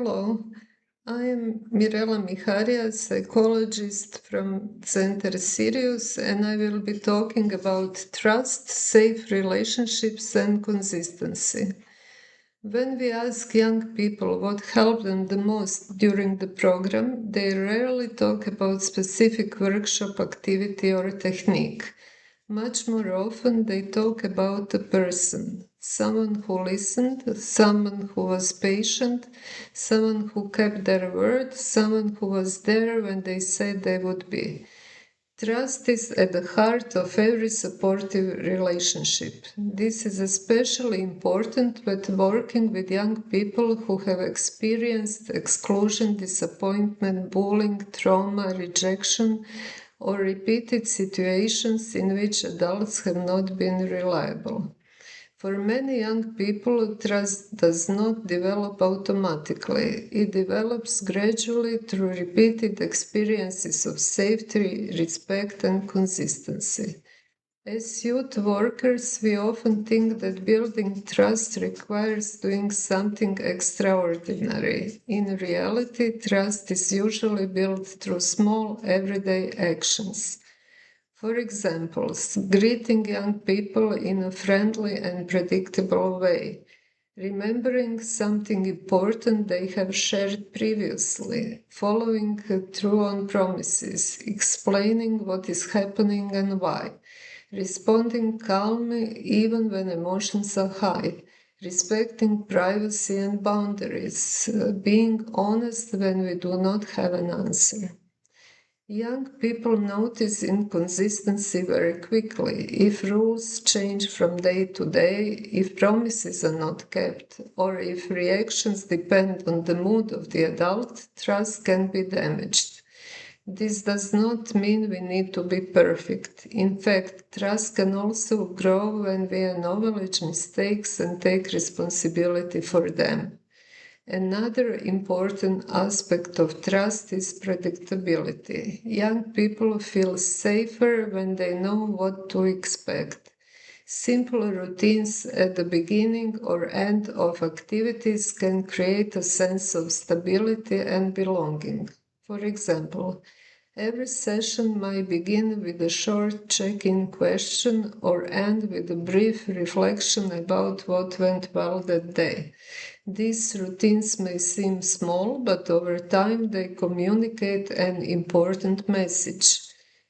Hello, I am Mirela Miharija, psychologist from Center Sirius, and I will be talking about trust, safe relationships, and consistency. When we ask young people what helped them the most during the program, they rarely talk about specific workshop activity or technique. Much more often, they talk about the person, someone who listened, someone who was patient, someone who kept their word, someone who was there when they said they would be. Trust is at the heart of every supportive relationship. This is especially important when working with young people who have experienced exclusion, disappointment, bullying, trauma, rejection, or repeated situations in which adults have not been reliable. For many young people, trust does not develop automatically. It develops gradually through repeated experiences of safety, respect, and consistency. As youth workers, we often think that building trust requires doing something extraordinary. In reality, trust is usually built through small, everyday actions. For example, greeting young people in a friendly and predictable way, remembering something important they have shared previously, following through on promises, explaining what is happening and why, responding calmly even when emotions are high, respecting privacy and boundaries, being honest when we do not have an answer. Young people notice inconsistency very quickly. If rules change from day to day, if promises are not kept, or if reactions depend on the mood of the adult, trust can be damaged. This does not mean we need to be perfect. In fact, trust can also grow when we acknowledge mistakes and take responsibility for them. Another important aspect of trust is predictability. Young people feel safer when they know what to expect. Simple routines at the beginning or end of activities can create a sense of stability and belonging. For example, every session might begin with a short check-in question or end with a brief reflection about what went well that day. These routines may seem small, but over time they communicate an important message.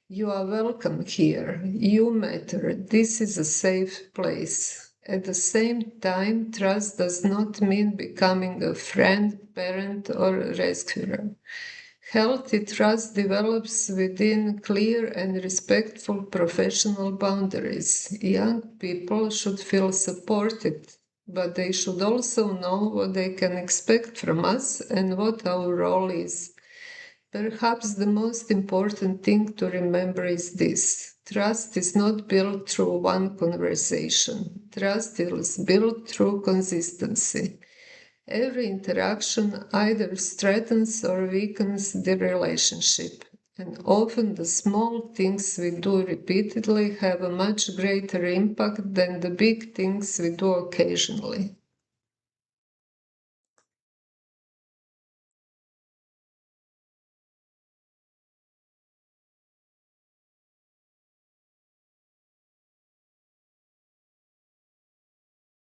You are welcome here. You matter. This is a safe place. At the same time, trust does not mean becoming a friend, parent, or rescuer. Healthy trust develops within clear and respectful professional boundaries. Young people should feel supported, but they should also know what they can expect from us and what our role is. Perhaps the most important thing to remember is this. Trust is not built through one conversation. Trust is built through consistency. Every interaction either strengthens or weakens the relationship, and often the small things we do repeatedly have a much greater impact than the big things we do occasionally.